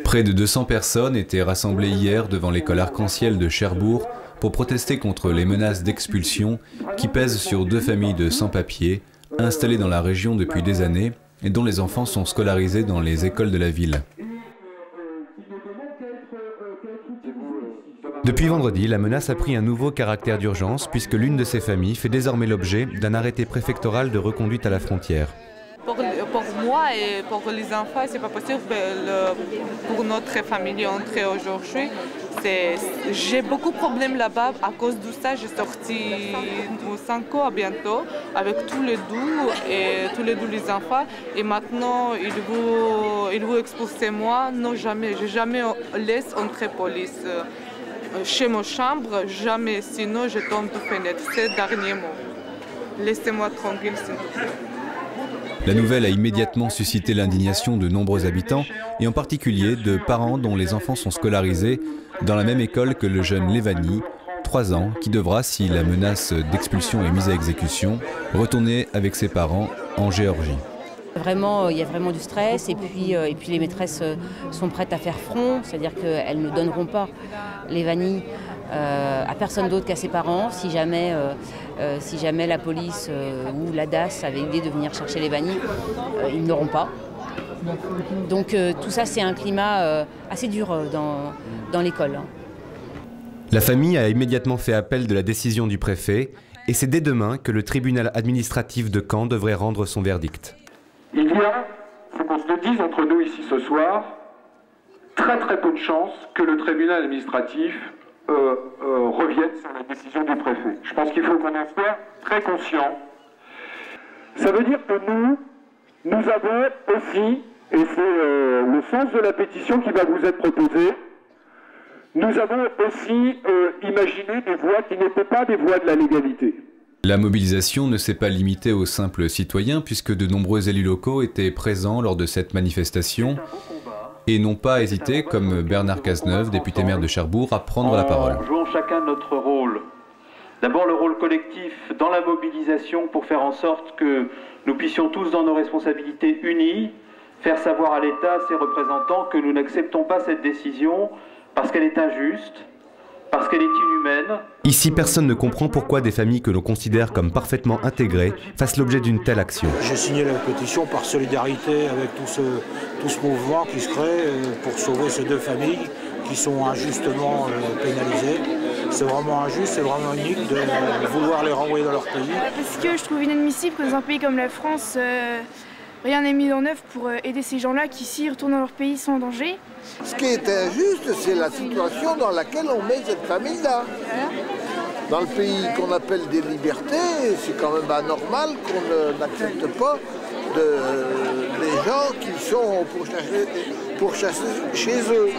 Près de 200 personnes étaient rassemblées hier devant l'école Arc-en-Ciel de Cherbourg pour protester contre les menaces d'expulsion qui pèsent sur 2 familles de sans-papiers installées dans la région depuis des années et dont les enfants sont scolarisés dans les écoles de la ville. Depuis vendredi, la menace a pris un nouveau caractère d'urgence puisque l'une de ces familles fait désormais l'objet d'un arrêté préfectoral de reconduite à la frontière. Pour moi et pour les enfants, c'est pas possible pour notre famille entrer aujourd'hui. J'ai beaucoup de problèmes là-bas. À cause de ça, j'ai sorti aux 5 ans bientôt avec tous les deux les enfants. Et maintenant, ils vont expulser moi. Non, jamais. Je jamais laisse entrer police. Chez ma chambre, jamais. Sinon, je tombe de fenêtre. C'est le dernier mot. Laissez-moi tranquille, s'il vous plaît. La nouvelle a immédiatement suscité l'indignation de nombreux habitants, et en particulier de parents dont les enfants sont scolarisés dans la même école que le jeune Levani, 3 ans, qui devra, si la menace d'expulsion est mise à exécution, retourner avec ses parents en Géorgie. Vraiment, il y a vraiment du stress et puis les maîtresses sont prêtes à faire front, c'est-à-dire qu'elles ne donneront pas Levani à personne d'autre qu'à ses parents si jamais la police ou la DAS avait l'idée de venir chercher Levani, ils n'auront pas. Donc tout ça, c'est un climat assez dur dans l'école. La famille a immédiatement fait appel de la décision du préfet et c'est dès demain que le tribunal administratif de Caen devrait rendre son verdict. Il y a, il faut qu'on se le dise entre nous ici ce soir, très peu de chances que le tribunal administratif revienne sur la décision du préfet. Je pense qu'il faut qu'on en soit très conscient. Ça veut dire que nous avons aussi, et c'est le sens de la pétition qui va vous être proposée, nous avons aussi imaginé des voies qui n'étaient pas des voies de la légalité. La mobilisation ne s'est pas limitée aux simples citoyens puisque de nombreux élus locaux étaient présents lors de cette manifestation et n'ont pas hésité, comme Bernard Cazeneuve, député maire de Cherbourg, à prendre la parole. Jouons chacun notre rôle. D'abord le rôle collectif dans la mobilisation pour faire en sorte que nous puissions tous dans nos responsabilités unies faire savoir à l'État, à ses représentants, que nous n'acceptons pas cette décision parce qu'elle est injuste, parce qu'elle est inhumaine. Ici, personne ne comprend pourquoi des familles que l'on considère comme parfaitement intégrées fassent l'objet d'une telle action. J'ai signé la pétition par solidarité avec tout ce mouvement qui se crée pour sauver ces 2 familles qui sont injustement pénalisées. C'est vraiment injuste, c'est vraiment unique de vouloir les renvoyer dans leur pays. Parce que je trouve inadmissible que dans un pays comme la France, rien n'est mis en œuvre pour aider ces gens-là qui, s'y retournent dans leur pays, sont en danger. Ce qui est injuste, c'est la situation dans laquelle on met cette famille-là. Dans le pays qu'on appelle des libertés, c'est quand même anormal qu'on n'accepte pas des gens qui sont pour chasser chez eux.